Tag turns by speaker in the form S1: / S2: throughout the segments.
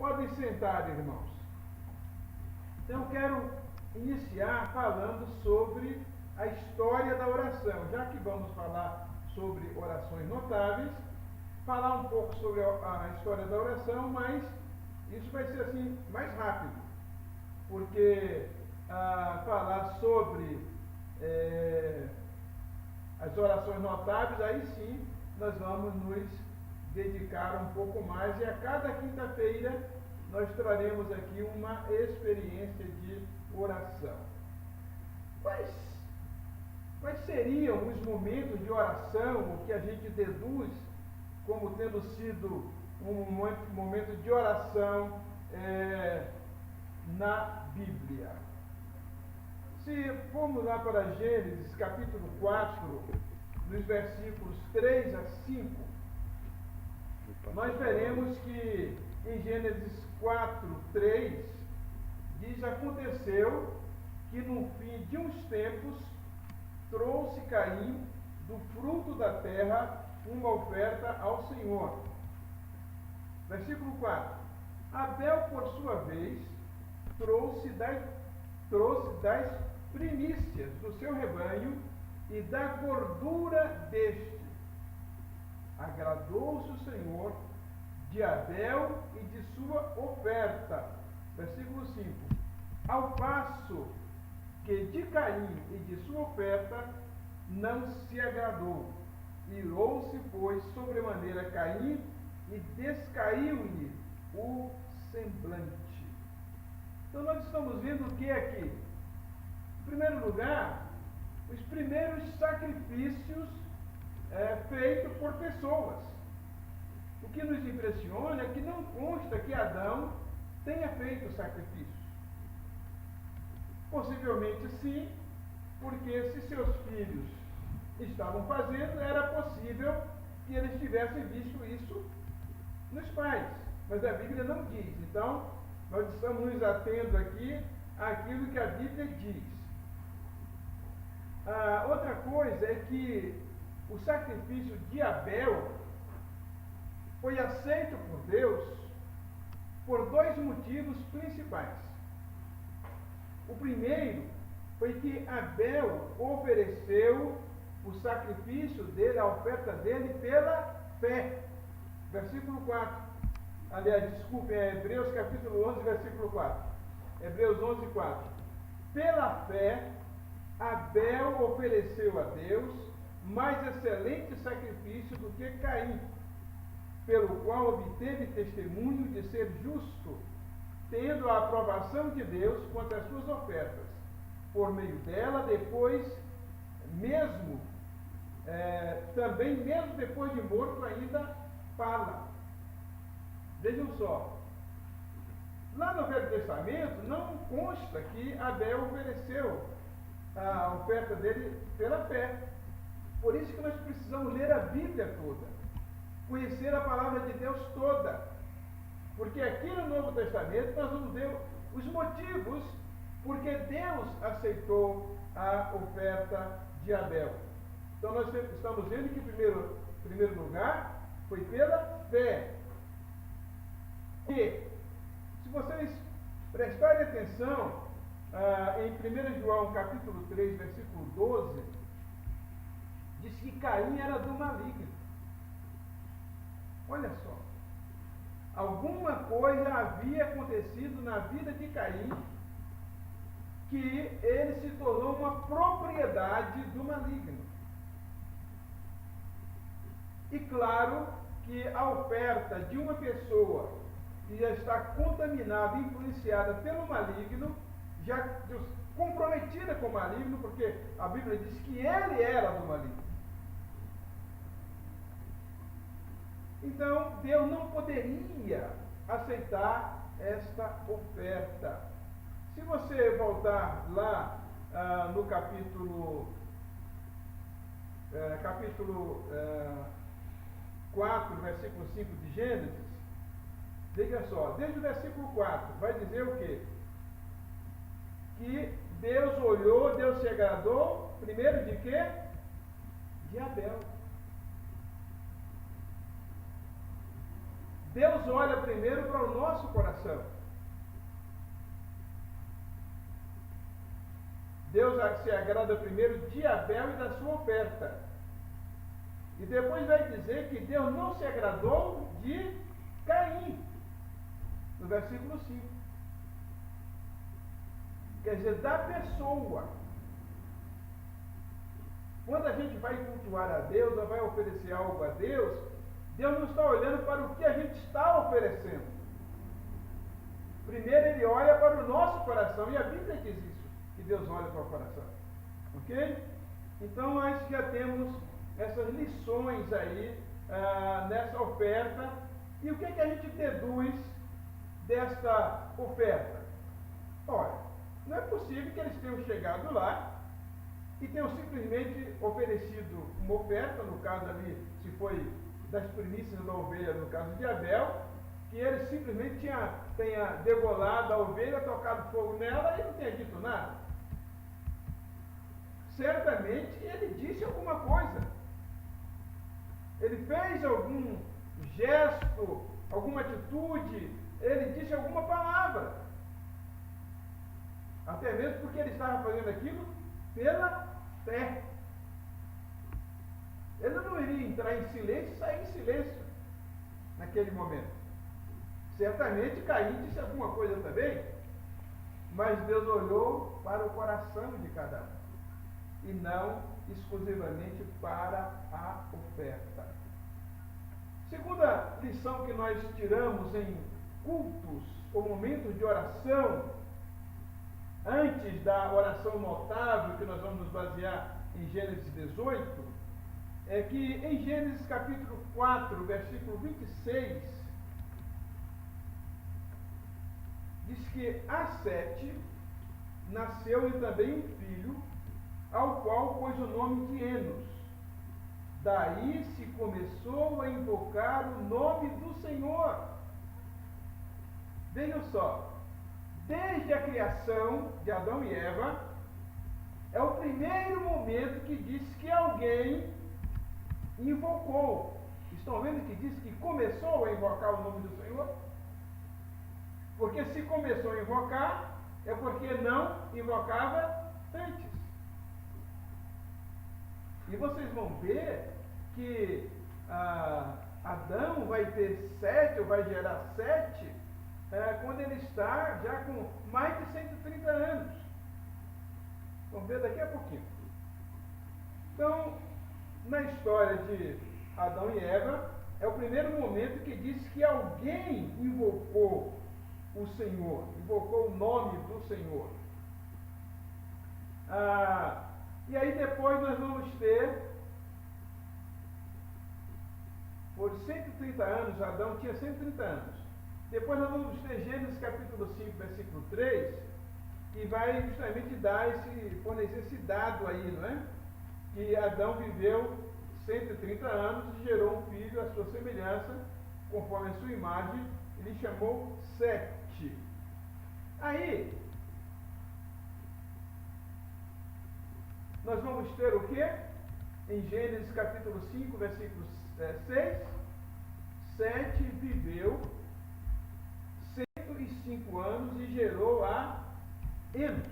S1: Podem sentar, irmãos. Então, eu quero iniciar falando sobre a história da oração. Já que vamos falar sobre orações notáveis, falar um pouco sobre a história da oração, mas isso vai ser assim mais rápido, porque falar sobre as orações notáveis, aí sim nós vamos nos dedicar um pouco mais, e a cada quinta-feira nós traremos aqui uma experiência de oração. Quais seriam os momentos de oração, o que a gente deduz como tendo sido um momento de oração na Bíblia? Se formos lá para Gênesis, capítulo 4, nos versículos 3 a 5, nós veremos que em Gênesis 4, 3, diz: aconteceu que no fim de uns tempos trouxe Caim do fruto da terra uma oferta ao Senhor. Versículo 4. Abel, por sua vez, trouxe das primícias do seu rebanho e da gordura deste. Agradou-se o Senhor de Abel e de sua oferta. Versículo 5. Ao passo que de Caim e de sua oferta não se agradou. Irou-se, pois, sobremaneira Caim, e descaiu-lhe o semblante. Então nós estamos vendo o que aqui? Em primeiro lugar, os primeiros sacrifícios feitos por pessoas. O que nos impressiona é que não consta que Adão tenha feito sacrifícios. Possivelmente sim, porque se seus filhos estavam fazendo, era possível que eles tivessem visto isso nos pais. Mas a Bíblia não diz. Então, nós estamos nos atendo aqui àquilo que a Bíblia diz. Outra coisa é que o sacrifício de Abel foi aceito por Deus por dois motivos principais. O primeiro foi que Abel ofereceu o sacrifício dele, a oferta dele, pela fé. Versículo 4. Aliás, desculpe, Hebreus capítulo 11, versículo 4. Hebreus 11, 4. Pela fé, Abel ofereceu a Deus mais excelente sacrifício do que Caim, pelo qual obteve testemunho de ser justo, tendo a aprovação de Deus quanto às suas ofertas. Por meio dela, depois, também mesmo depois de morto, ainda fala. Vejam só, lá no Velho Testamento não consta que Abel ofereceu a oferta dele pela fé. Por isso que nós precisamos ler a Bíblia toda, conhecer a palavra de Deus toda, porque aqui no Novo Testamento nós vamos ver os motivos porque Deus aceitou a oferta de Abel. Então nós estamos vendo que em primeiro lugar foi pela fé. E se vocês prestarem atenção em 1 João capítulo 3, versículo 12, diz que Caim era do maligno. Olha só, alguma coisa havia acontecido na vida de Caim que ele se tornou uma propriedade do maligno. E claro que a oferta de uma pessoa que já está contaminada, influenciada pelo maligno, já comprometida com o maligno, porque a Bíblia diz que ele era do maligno. Então, Deus não poderia aceitar esta oferta. Se você voltar lá no capítulo 4, versículo 5 de Gênesis, veja só, desde o versículo 4, vai dizer o quê? Que Deus olhou, Deus se agradou, primeiro de quê? De Abel. Deus olha primeiro para o nosso coração. coração. Deus se agrada primeiro de Abel e da sua oferta. E depois vai dizer que Deus não se agradou de Caim, no versículo 5. Quer dizer, da pessoa. Quando a gente vai cultuar a Deus, ou vai oferecer algo a Deus, Deus não está olhando para o que a gente está oferecendo. Primeiro Ele olha para o nosso coração, e a Bíblia diz isso, que Deus olha para o coração. Ok? Então nós já temos essas lições aí, nessa oferta. E o que a gente deduz desta oferta? Olha, não é possível que eles tenham chegado lá e tenham simplesmente oferecido uma oferta, no caso ali, se foi das primícias da ovelha, no caso de Abel, que ele simplesmente tenha degolado a ovelha, tocado fogo nela e não tenha dito nada. Certamente ele disse alguma coisa. Ele fez algum gesto, alguma atitude, ele disse alguma palavra. Até mesmo porque ele estava fazendo aquilo pela fé. Ele não iria entrar em silêncio e sair em silêncio naquele momento. Certamente Caim disse alguma coisa também, mas Deus olhou para o coração de cada um e não exclusivamente para a oferta. Segunda lição que nós tiramos em cultos ou momentos de oração, antes da oração notável que nós vamos nos basear em Gênesis 18, é que em Gênesis capítulo 4, versículo 26, diz que a Sete nasceu-lhe também um filho, ao qual pôs o nome de Enos. Daí se começou a invocar o nome do Senhor. Vejam só, desde a criação de Adão e Eva, é o primeiro momento que diz que alguém invocou. Estão vendo que diz que começou a invocar o nome do Senhor? Porque se começou a invocar, é porque não invocava antes. E vocês vão ver que Adão vai ter 7, ou vai gerar 7, quando ele está já com mais de 130 anos. Vamos ver daqui a pouquinho. Então, na história de Adão e Eva, é o primeiro momento que diz que alguém invocou o Senhor, invocou o nome do Senhor. E aí depois nós vamos ter, por 130 anos, Adão tinha 130 anos. Depois nós vamos ter Gênesis capítulo 5, versículo 3, que vai justamente fornecer esse dado aí, não é? Que Adão viveu 130 anos e gerou um filho à sua semelhança, conforme a sua imagem, ele chamou Sete. Aí, nós vamos ter o quê? Em Gênesis capítulo 5, versículo 6, Sete viveu 105 anos e gerou a Enos,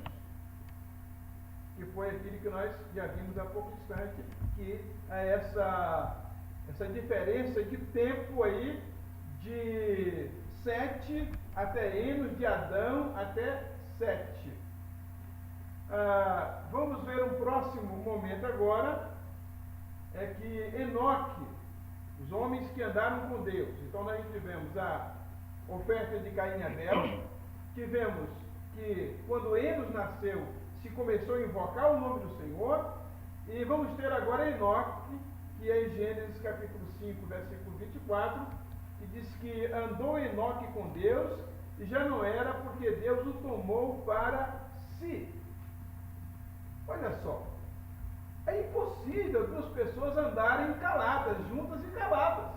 S1: que foi aquele que nós já vimos há pouco instante, que é essa diferença de tempo aí de 7 até Enos, de Adão até 7. Vamos ver um próximo momento agora, é que Enoque, os homens que andaram com Deus. Então nós tivemos a oferta de Caim e Abel, tivemos que quando Enos nasceu, se começou a invocar o nome do Senhor, e vamos ter agora Enoque, que é em Gênesis capítulo 5, versículo 24, que diz que andou Enoque com Deus, e já não era porque Deus o tomou para si. Olha só, é impossível duas pessoas andarem caladas, juntas e caladas.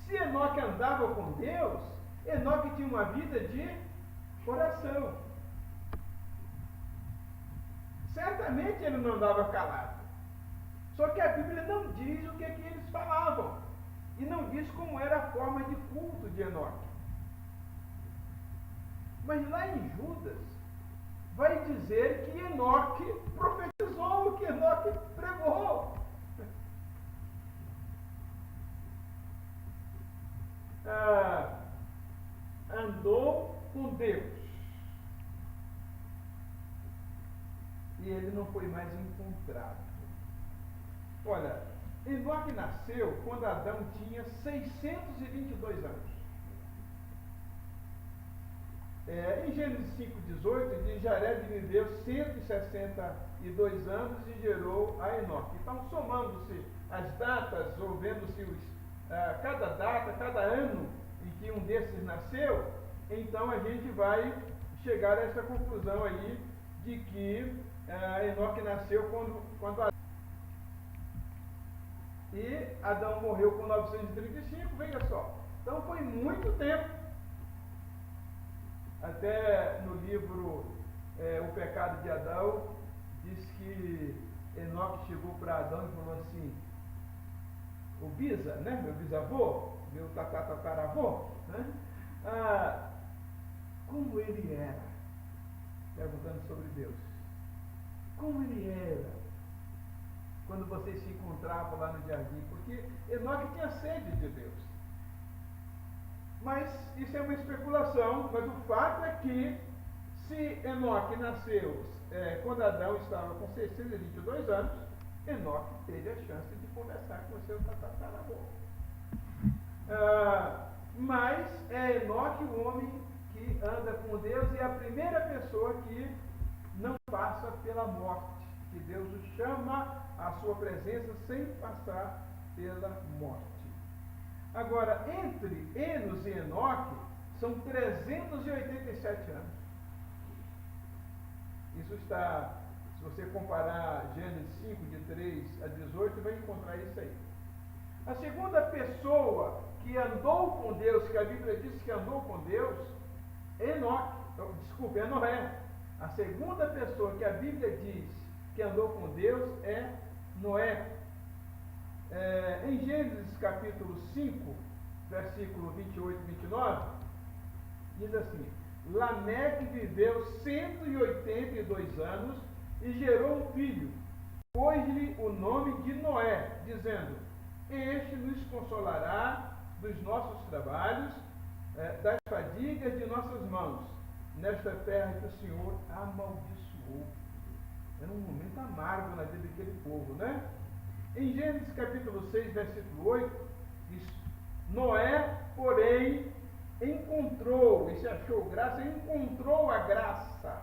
S1: Se Enoque andava com Deus, Enoque tinha uma vida de oração. Certamente ele não andava calado. Só que a Bíblia não diz o que eles falavam. E não diz como era a forma de culto de Enoque. Mas lá em Judas, vai dizer que Enoque profetizou, que Enoque pregou. Andou com Deus. E ele não foi mais encontrado. Olha, Enoque nasceu quando Adão tinha 622 anos. Em Gênesis 5,18, diz: Jared viveu 162 anos e gerou a Enoque. Então, somando-se as datas, ou vendo-se cada data, cada ano em que um desses nasceu, então a gente vai chegar a essa conclusão aí de que Enoque nasceu quando Adão. E Adão morreu com 935, veja só. Então foi muito tempo. Até no livro O Pecado de Adão, diz que Enoque chegou para Adão e falou assim: o Bisa, né, meu bisavô, meu tataravô, né, como ele era, perguntando sobre Deus, como ele era quando vocês se encontravam lá no jardim, porque Enoque tinha sede de Deus. Mas isso é uma especulação, mas o fato é que se Enoque nasceu quando Adão estava com 622 anos, Enoque teve a chance de conversar com o seu tataravô. Mas é Enoque o homem que anda com Deus e é a primeira pessoa que não passa pela morte, que Deus o chama à sua presença sem passar pela morte. Agora, entre Enos e Enoque, são 387 anos. Isso está, se você comparar Gênesis 5, de 3 a 18, vai encontrar isso aí. A segunda pessoa que andou com Deus, que a Bíblia diz que andou com Deus, é Noé. A segunda pessoa que a Bíblia diz que andou com Deus é Noé. Em Gênesis capítulo 5, versículo 28 e 29, diz assim: Lameque viveu 182 anos e gerou um filho. Pôs-lhe o nome de Noé, dizendo: Este nos consolará dos nossos trabalhos, das fadigas de nossas mãos, nesta terra que o Senhor amaldiçoou. Era um momento amargo na vida daquele povo, né? Em Gênesis capítulo 6, versículo 8, diz: Noé, porém, encontrou, e se achou graça, encontrou a graça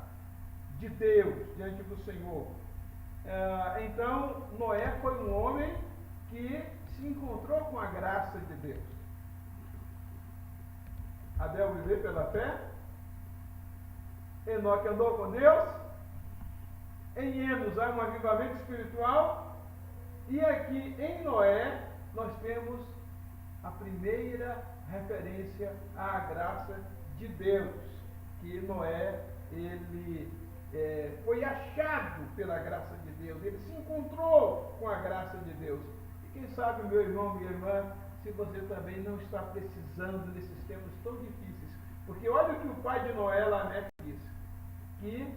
S1: de Deus diante do Senhor. Então, Noé foi um homem que se encontrou com a graça de Deus. Abel viveu pela fé. Enoque andou com Deus. Em Enos há um avivamento espiritual. E aqui em Noé nós temos a primeira referência à graça de Deus, que Noé, ele foi achado pela graça de Deus, ele se encontrou com a graça de Deus. E quem sabe, meu irmão, minha irmã, se você também não está precisando nesses tempos tão difíceis, porque olha o que o pai de Noé, Lameque, diz, que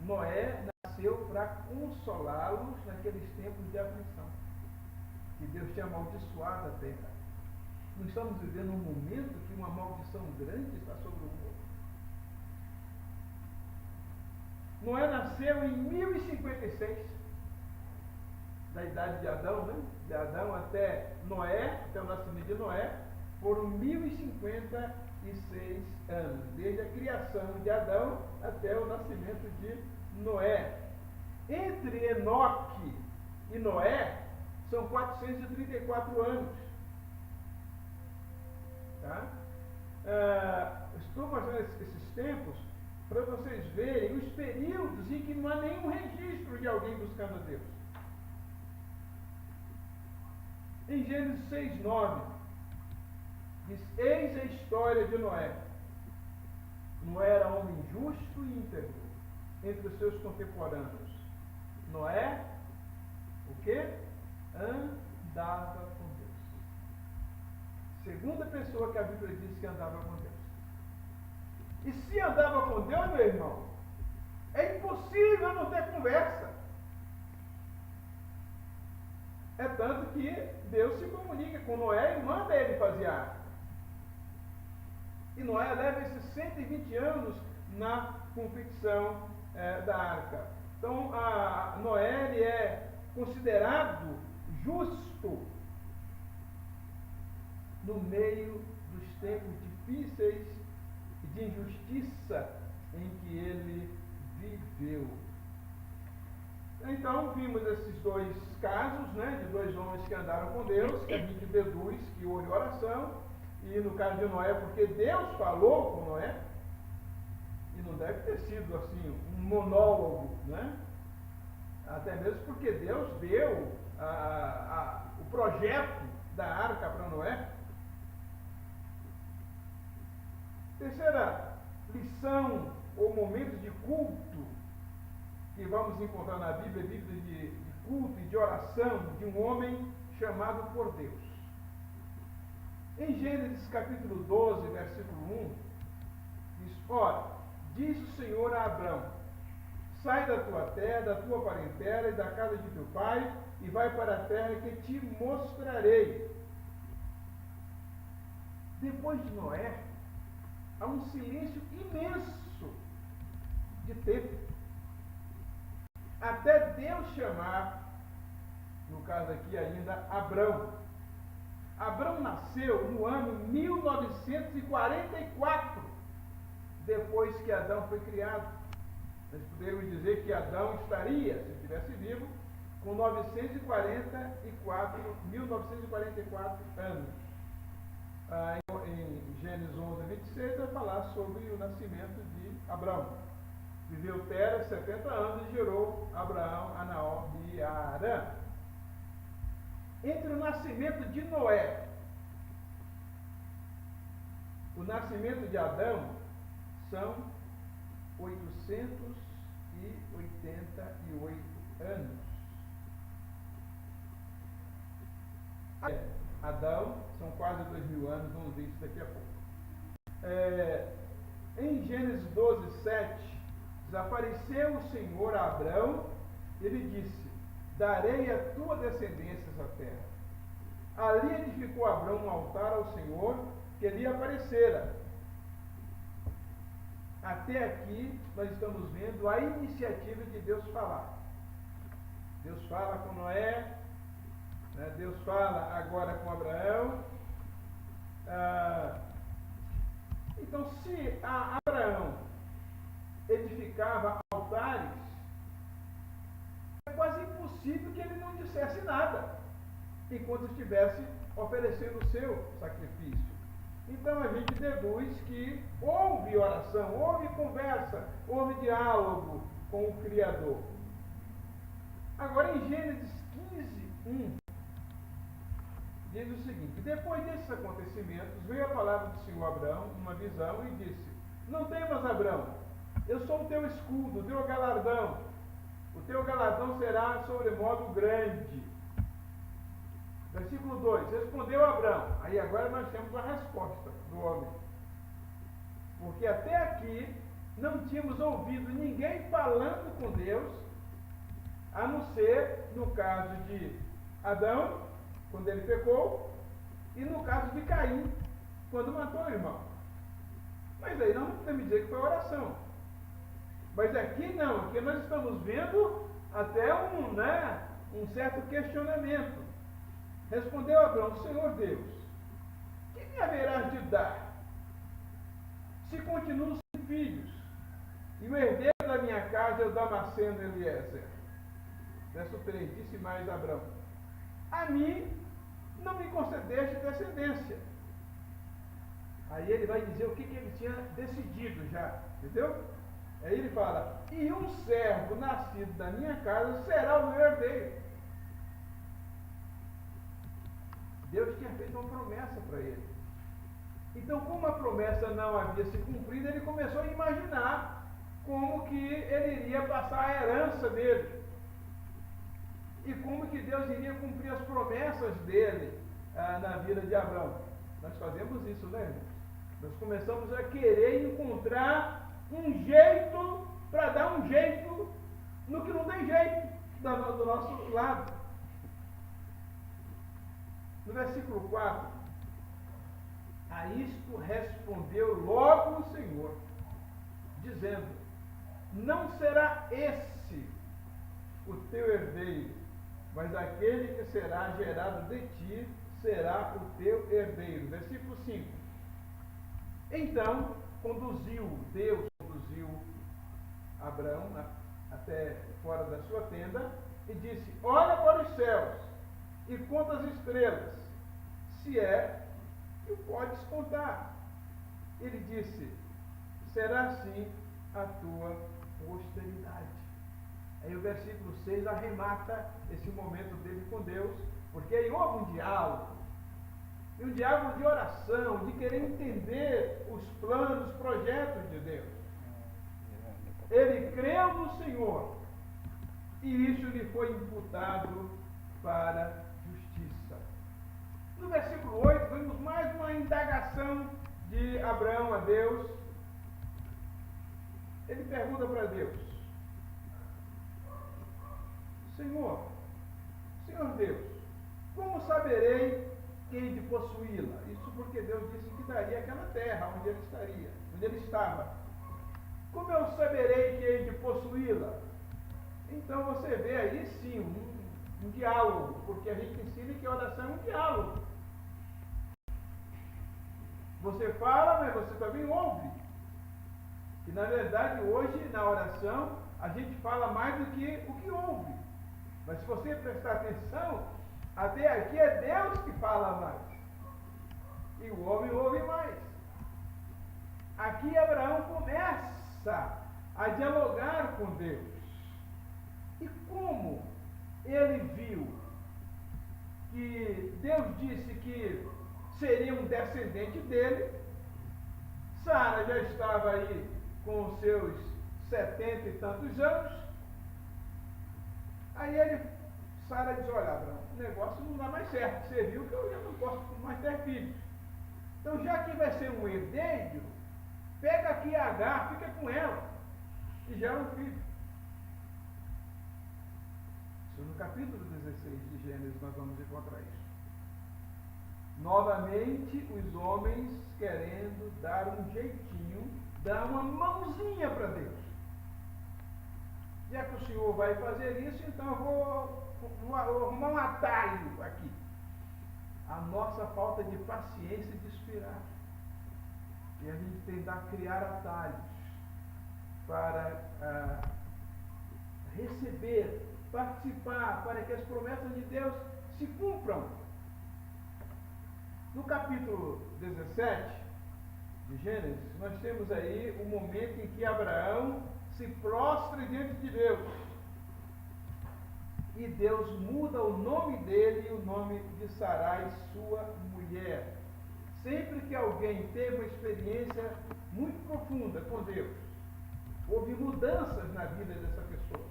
S1: Noé nasceu para consolá-los naqueles tempos de aflição, que Deus tinha amaldiçoado a terra. Nós estamos vivendo um momento que uma maldição grande está sobre o mundo. Noé nasceu em 1056, da idade de Adão, né? De Adão até Noé, até o nascimento de Noé, foram 1056 anos, desde a criação de Adão até o nascimento de Noé. Entre Enoque e Noé são 434 anos. Tá? Estou mostrando esses tempos para vocês verem os períodos em que não há nenhum registro de alguém buscando a Deus. Em Gênesis 6:9 diz: Eis a história de Noé. Noé era homem justo e íntegro entre os seus contemporâneos. Noé, o quê? Andou andava com Deus. Segunda pessoa que a Bíblia diz que andava com Deus. E se andava com Deus, meu irmão, é impossível não ter conversa. É tanto que Deus se comunica com Noé e manda ele fazer a arca. E Noé leva esses 120 anos na confecção da arca. Então, Noé ele é considerado justo no meio dos tempos difíceis e de injustiça em que ele viveu. Então, vimos esses dois casos, né, de dois homens que andaram com Deus, que a gente deduz que houve oração, e no caso de Noé, porque Deus falou com Noé, e não deve ter sido assim um monólogo, né? Até mesmo porque Deus deu o projeto da arca para Noé. Terceira lição ou momento de culto que vamos encontrar na Bíblia, Bíblia de culto e de oração de um homem chamado por Deus. Em Gênesis capítulo 12, versículo 1, diz: ora, diz o Senhor a Abrão: sai da tua terra, da tua parentela e da casa de teu pai, e vai para a terra que te mostrarei. Depois de Noé, há um silêncio imenso de tempo, até Deus chamar, no caso aqui ainda, Abrão. Abrão nasceu no ano 1944, depois que Adão foi criado. Nós poderíamos dizer que Adão estaria, se estivesse vivo, com 1944 anos. Em Gênesis 11, 26, vai falar sobre o nascimento de Abrão. Viveu Tera 70 anos e gerou Abraão, a Naor e a Arã. Entre o nascimento de Noé, o nascimento de Adão, são 888 anos. Adão, são quase 2000 anos, vamos ver isso daqui a pouco. Em Gênesis 12, 7, desapareceu o Senhor a Abrão, ele disse: darei a tua descendência essa terra. Ali edificou Abrão um altar ao Senhor, que lhe aparecera. Até aqui nós estamos vendo a iniciativa de Deus falar. Deus fala com Noé, né? Deus fala agora com Abraão. Então, se Abraão edificava altares, é quase impossível que ele não dissesse nada enquanto estivesse oferecendo o seu sacrifício. Então a gente deduz que houve oração, houve conversa, houve diálogo com o Criador. Agora em Gênesis 15, 1, diz o seguinte: depois desses acontecimentos, veio a palavra do Senhor a Abrão, uma visão, e disse: não temas, Abrão, eu sou o teu escudo, o teu galardão. O teu galardão será sobremodo grande. Versículo 2: respondeu Abrão. Aí agora nós temos a resposta do homem. Porque até aqui não tínhamos ouvido ninguém falando com Deus, a não ser no caso de Adão, quando ele pecou, e no caso de Caim, quando matou o irmão. Mas aí nós não podemos dizer que foi oração. Mas aqui não, aqui nós estamos vendo até um certo questionamento. Respondeu Abrão: Senhor Deus, que me haverás de dar, se continuo sem filhos, e o herdeiro da minha casa é o Damasceno Eliezer? Verso 3, disse mais Abrão: a mim não me concedeste descendência. Aí ele vai dizer o que ele tinha decidido já, entendeu? Aí ele fala: e um servo nascido da minha casa será o meu herdeiro. Deus tinha feito uma promessa para ele. Então, como a promessa não havia se cumprido, ele começou a imaginar como que ele iria passar a herança dele. e como que Deus iria cumprir as promessas dele na vida de Abraão. Nós fazemos isso, né, irmãos? Nós começamos a querer encontrar um jeito para dar um jeito no que não tem jeito do nosso lado. No versículo 4, a isto respondeu logo o Senhor, dizendo: não será esse o teu herdeiro, mas aquele que será gerado de ti será o teu herdeiro. Versículo 5. Então Deus conduziu Abraão até fora da sua tenda e disse: olha para os céus e conta as estrelas, se é que o podes contar. Ele disse: será assim a tua posteridade. Aí o versículo 6 arremata esse momento dele com Deus, porque aí houve um diálogo, e um diálogo de oração, de querer entender os planos, os projetos de Deus. Ele creu no Senhor, e isso lhe foi imputado para justiça. No versículo 8, vemos mais uma indagação de Abraão a Deus. Ele pergunta para Deus: Senhor Deus, como saberei quem de possuí-la? Isso porque Deus disse que daria aquela terra onde ele estava. Como eu saberei quem de possuí-la? Então você vê aí sim um diálogo, porque a gente ensina que a oração é um diálogo. Você fala, mas você também ouve. E na verdade hoje na oração a gente fala mais do que o que ouve. Mas se você prestar atenção, até aqui é Deus que fala mais. E o homem ouve mais. Aqui Abraão começa a dialogar com Deus. E como ele viu que Deus disse que seria um descendente dele, Sara já estava aí com os seus 70 e tantos anos. Aí Sara diz: olha, Abraão, o negócio não dá mais certo. Você viu que eu já não posso mais ter filhos. Então, já que vai ser um herdeiro, pega aqui a Agar, fica com ela e gera um filho. Isso no capítulo 16 de Gênesis nós vamos encontrar isso. Novamente, os homens querendo dar um jeitinho, dar uma mãozinha para Deus. Já que o Senhor vai fazer isso, então eu vou arrumar um atalho aqui. A nossa falta de paciência de esperar. E a gente tentar criar atalhos para receber, participar, para que as promessas de Deus se cumpram. No capítulo 17 de Gênesis, nós temos aí o momento em que Abraão se prostra diante de Deus. E Deus muda o nome dele e o nome de Sarai, sua mulher. Sempre que alguém teve uma experiência muito profunda com Deus, houve mudanças na vida dessa pessoa.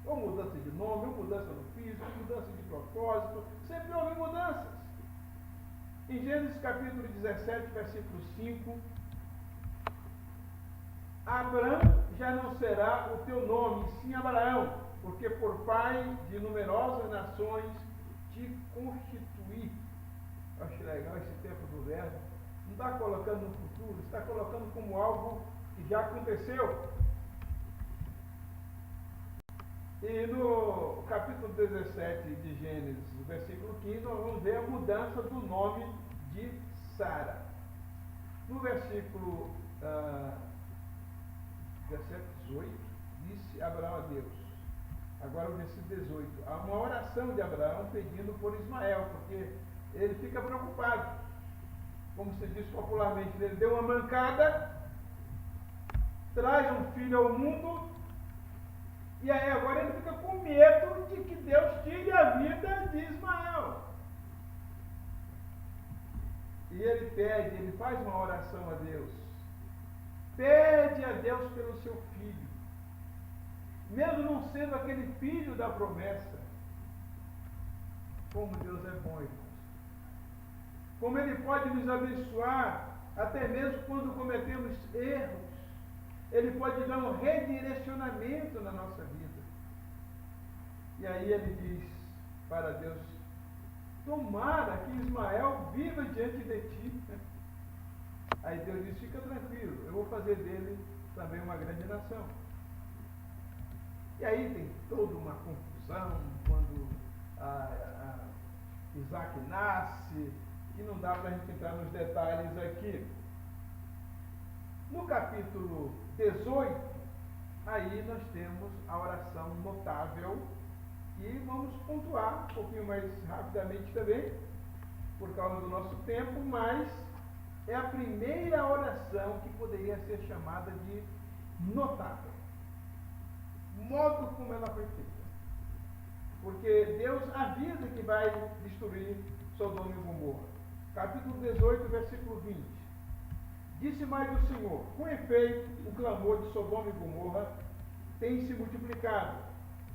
S1: Ou mudança de nome, ou mudança no físico, ou mudança de propósito. Sempre houve mudanças. Em Gênesis capítulo 17, versículo 5, Abrão já não será o teu nome, sim Abraão, porque por pai de numerosas nações te constituí. Acho legal esse tempo do verbo. Não está colocando no futuro, está colocando como algo que já aconteceu. E no capítulo 17 de Gênesis, no versículo 15, nós vamos ver a mudança do nome de Sara. No versículo 17, 18, disse Abraão a Deus. Agora o versículo 18. Há uma oração de Abraão pedindo por Ismael, porque ele fica preocupado. Como se diz popularmente, ele deu uma mancada, traz um filho ao mundo, e aí agora ele fica com medo de que Deus tire a vida de Ismael. E ele pede, ele faz uma oração a Deus. Pede a Deus pelo seu filho. Mesmo não sendo aquele filho da promessa, Como Deus é bom, irmãos. Como Ele pode nos abençoar, até mesmo quando cometemos erros. Ele pode dar um redirecionamento na nossa vida. E aí ele diz para Deus: tomara que Ismael viva diante de ti. Aí Deus diz: fica tranquilo, eu vou fazer dele também uma grande nação. E aí tem toda uma confusão quando Isaac nasce, que não dá para a gente entrar nos detalhes aqui. No capítulo 18, aí nós temos a oração notável, e vamos pontuar um pouquinho mais rapidamente também, por causa do nosso tempo, mas é a primeira oração que poderia ser chamada de notável. Modo como ela foi feita. Porque Deus avisa que vai destruir Sodoma e Gomorra. Capítulo 18, versículo 20. Disse mais o Senhor: com efeito, o clamor de Sodoma e Gomorra tem se multiplicado,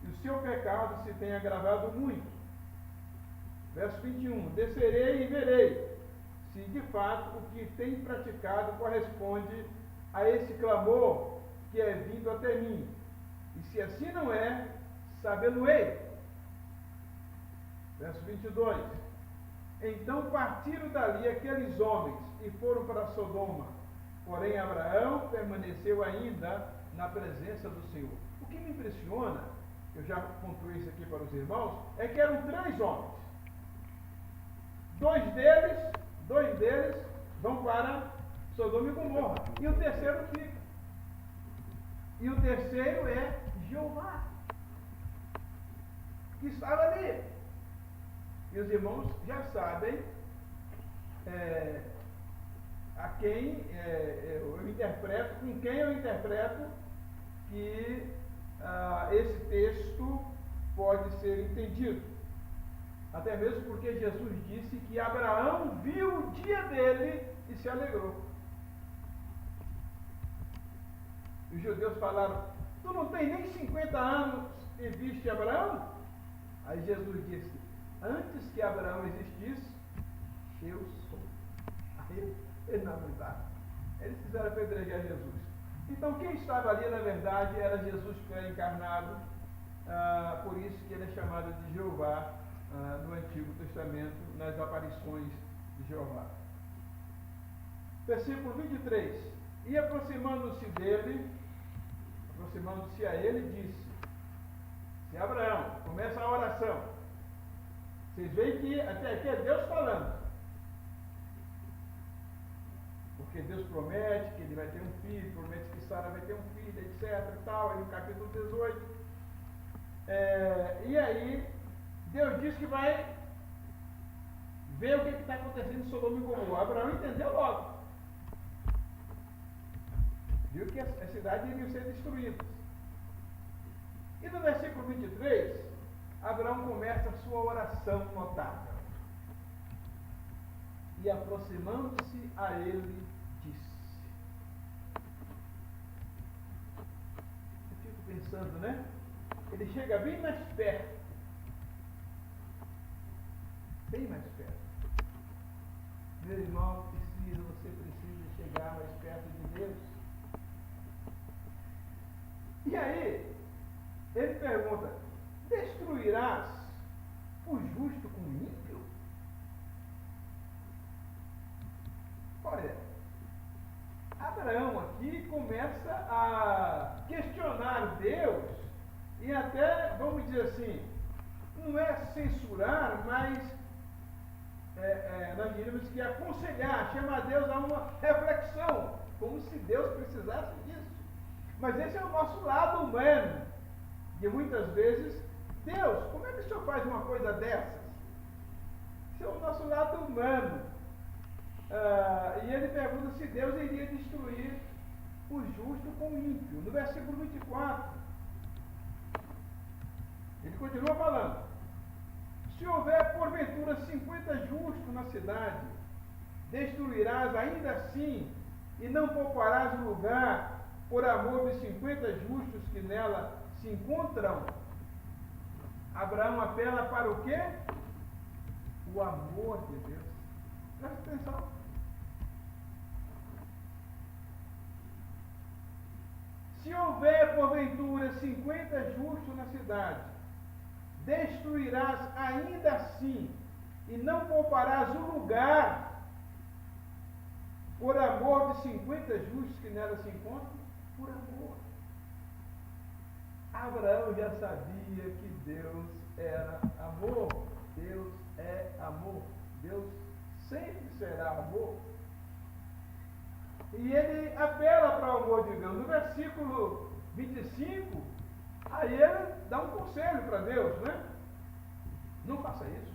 S1: e o seu pecado se tem agravado muito. Verso 21. Descerei e verei se de fato o que tem praticado corresponde a esse clamor que é vindo até mim. E se assim não é, sabê-lo-ei. Verso 22. Então partiram dali aqueles homens e foram para Sodoma. Porém Abraão permaneceu ainda na presença do Senhor. O que me impressiona, eu já pontuei isso aqui para os irmãos, é que eram 3 homens. Dois deles vão para Sodoma e Gomorra. E o terceiro fica. E o terceiro é Jeová, que estava ali. E os irmãos já sabem a quem eu interpreto, com quem eu interpreto que esse texto pode ser entendido. Até mesmo porque Jesus disse que Abraão viu o dia dele e se alegrou. Os judeus falaram: tu não tem nem 50 anos e viste Abraão? Aí Jesus disse: antes que Abraão existisse, eu sou. Aí ele não aguentava. Eles quiseram apedrejar Jesus. Então quem estava ali, na verdade, era Jesus pré-encarnado. Por isso que ele é chamado de Jeová no Antigo Testamento, nas aparições de Jeová. Versículo 23. E aproximando-se a ele, disse: se Abraão, começa a oração. Vocês veem que até aqui é Deus falando. Porque Deus promete que ele vai ter um filho, promete que Sara vai ter um filho, etc. E tal, aí no capítulo 18. E aí, Deus diz que vai ver o que está acontecendo em Sodoma e Gomorra. Abraão entendeu logo. Viu que as cidades iriam ser destruídas. E no versículo 23, Abraão começa a sua oração notável. E aproximando-se a ele, disse. Eu fico pensando, né? Ele chega bem mais perto. Bem mais perto. Meu irmão, você precisa chegar mais perto de Deus. E aí, ele pergunta: destruirás o justo com o ímpio? Olha, Abraão aqui começa a questionar Deus e até, vamos dizer assim, não é censurar, mas nós diríamos que aconselhar, chamar Deus a uma reflexão, como se Deus precisasse disso. Mas esse é o nosso lado humano. E muitas vezes, Deus, como é que o Senhor faz uma coisa dessas? Esse é o nosso lado humano. E ele pergunta se Deus iria destruir o justo com o ímpio. No versículo 24, ele continua falando: se houver porventura 50 justos na cidade, destruirás ainda assim e não pouparás o lugar por amor dos 50 justos que nela se encontram. Abraão apela para o quê? o amor de Deus. Presta atenção. Se houver, porventura, 50 justos na cidade, destruirás ainda assim, e não pouparás o lugar, por amor de 50 justos que nela se encontram, por amor. Abraão já sabia que Deus era amor. Deus é amor. Deus sempre será amor. E ele apela para o amor de Deus. No versículo 25, aí ele dá um conselho para Deus, né? Não faça isso.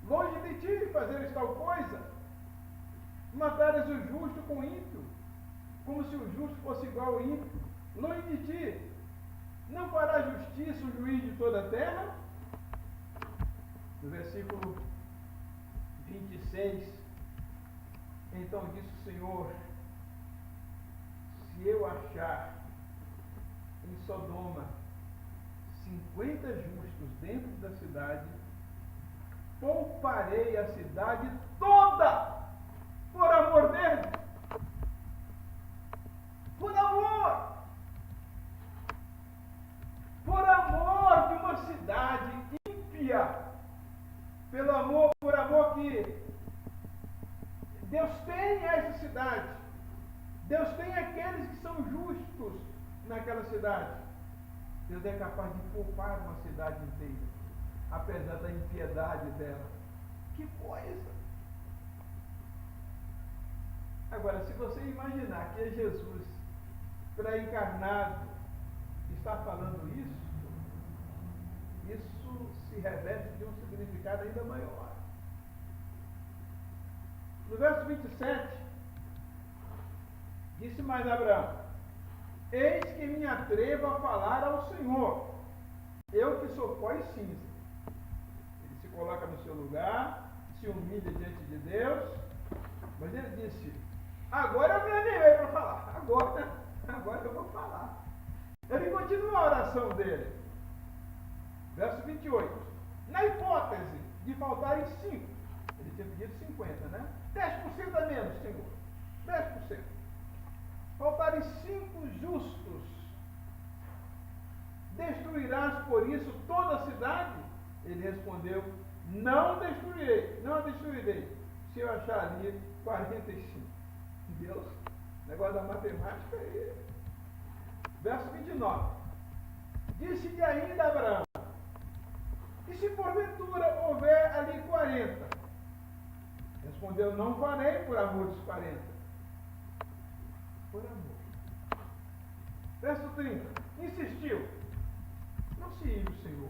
S1: Longe de ti fazeres tal coisa. Matares o justo com o ímpio, como se o justo fosse igual ao ímpio. Longe de ti. Não fará justiça o juiz de toda a terra? No versículo 26, então disse o Senhor: se eu achar em Sodoma 50 justos dentro da cidade, pouparei a cidade toda por amor dele. Por amor! Por amor de uma cidade ímpia. Pelo amor, por amor que Deus tem essa cidade. Deus tem aqueles que são justos naquela cidade. Deus é capaz de poupar uma cidade inteira, apesar da impiedade dela. Que coisa! Agora, se você imaginar que é Jesus pré-encarnado está falando isso se reveste de um significado ainda maior. No verso 27, disse mais Abraão: eis que me atrevo a falar ao Senhor, eu que sou pó e cinza. Ele se coloca no seu lugar, se humilha diante de Deus, mas ele disse: agora eu me animei para falar, agora eu vou falar. Ele continua a oração dele. Verso 28. Na hipótese de faltarem 5, ele tinha pedido 50, né? 10% a menos, Senhor. 10%. Faltarem 5 justos. Destruirás por isso toda a cidade? Ele respondeu: não destruirei, não a destruirei, se eu achar ali 45. Deus, negócio da matemática aí. Verso 29. Disse-lhe ainda Abraão: e se porventura houver ali 40? Respondeu: não farei por amor dos 40. Por amor. Verso 30. Insistiu: não se ire, Senhor.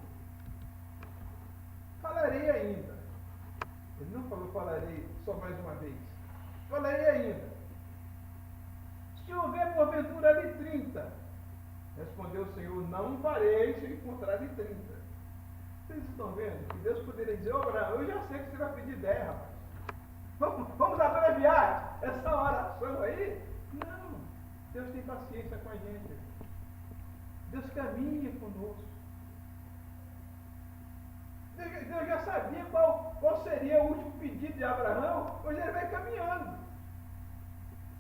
S1: Falarei ainda. Ele não falou falarei só mais uma vez. Falarei ainda. Se houver porventura ali 30. Respondeu o Senhor: não farei se encontrar ali 30. Vocês estão vendo que Deus poderia dizer: ô Abraão, eu já sei que você vai pedir 10, rapaz. Vamos abreviar essa oração aí? Não. Deus tem paciência com a gente. Deus caminha conosco. Deus já sabia qual seria o último pedido de Abraão. Hoje ele vai caminhando.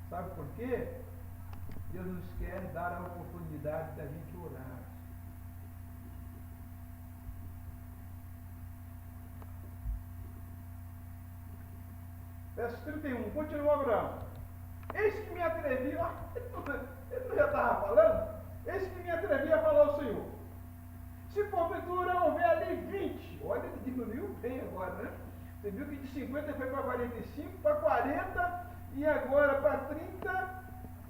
S1: Sabe por quê? Deus nos quer dar a oportunidade da gente orar. Verso 31, continua Abraão: eis que me atrevi, ó, ele não já estava falando? Eis que me atrevi a falar ao Senhor: se porventura houver ali 20, olha, ele diminuiu bem agora, né? Você viu que de 50 foi para 45, para 40 e agora para 30,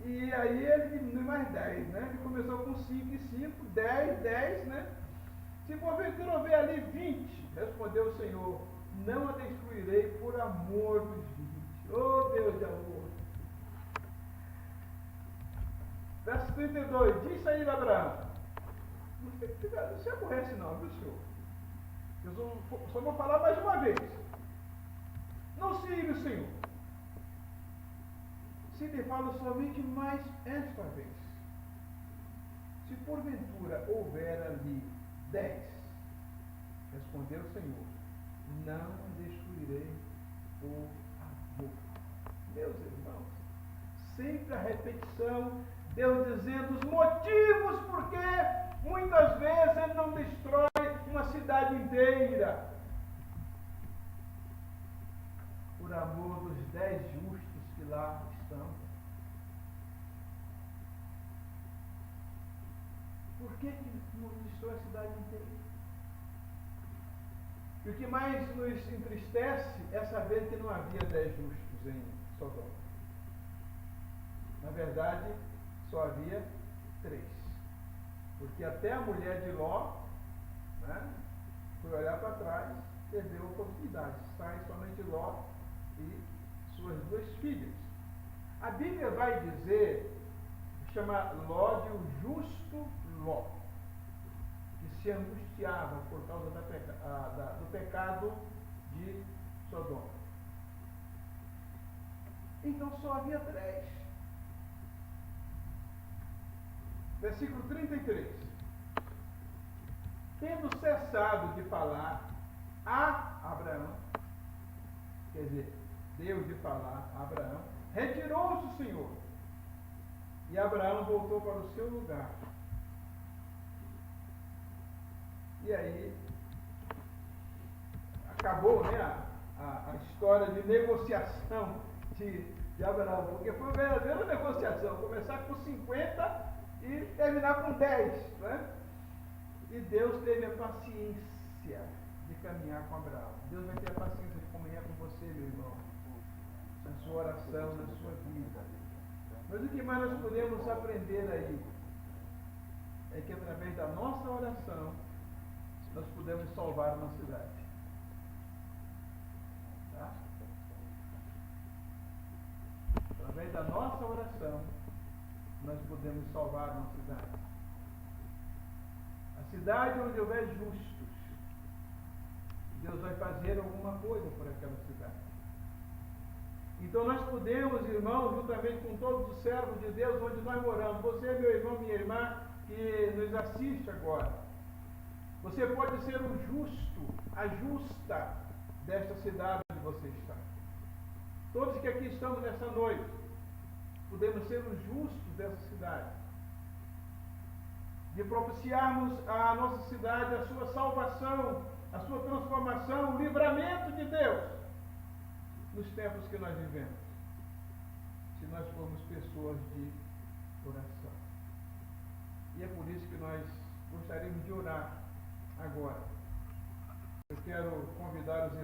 S1: e aí ele diminui mais 10, né? Ele começou com 5 e 5, 10, 10, né? Se porventura houver ali 20, respondeu o Senhor: não a destruirei por amor dos 20. Oh Deus de amor. Verso 32, disse ainda Abraão: não se aborrece não, viu, Senhor? Eu só vou falar mais uma vez. Não se ire, Senhor, se lhe falo somente mais esta vez. Se porventura houver ali 10, respondeu o Senhor: não destruirei por amor. Meus irmãos, sempre a repetição, Deus dizendo os motivos porque muitas vezes Ele não destrói uma cidade inteira. Por amor dos 10 justos que lá estão. Por que não destrói a cidade inteira? E o que mais nos entristece é saber que não havia 10 justos em Sodoma. Na verdade, só havia 3. Porque até a mulher de Ló, né, foi olhar para trás, perdeu a oportunidade. Sai somente Ló e suas 2 filhas. A Bíblia vai dizer, chama Ló de o justo Ló, que se angustiava por causa do pecado de Sodoma. Então só havia 3. Versículo 33. Tendo cessado de falar a Abraão, quer dizer, Deus de falar a Abraão, retirou-se o Senhor. E Abraão voltou para o seu lugar. E aí, acabou, né, a história de negociação de Abraão, porque foi uma verdadeira negociação, começar com 50 e terminar com 10, né? E Deus teve a paciência de caminhar com Abraão. Deus vai ter a paciência de caminhar com você, meu irmão, na sua oração, na sua vida. Mas o que mais nós podemos aprender aí é que através da nossa oração nós podemos salvar uma cidade. Tá? Através da nossa oração nós podemos salvar uma cidade. A cidade onde houver justos, Deus vai fazer alguma coisa por aquela cidade. Então nós podemos, irmãos, juntamente com todos os servos de Deus onde nós moramos, você, meu irmão, minha irmã, que nos assiste agora, você pode ser o justo, a justa desta cidade onde você está. Todos que aqui estamos nessa noite, podemos ser os justos dessa cidade. De propiciarmos à nossa cidade a sua salvação, a sua transformação, o livramento de Deus nos tempos que nós vivemos, se nós formos pessoas de oração. E é por isso que nós gostaríamos de orar agora. Eu quero convidar os irmãos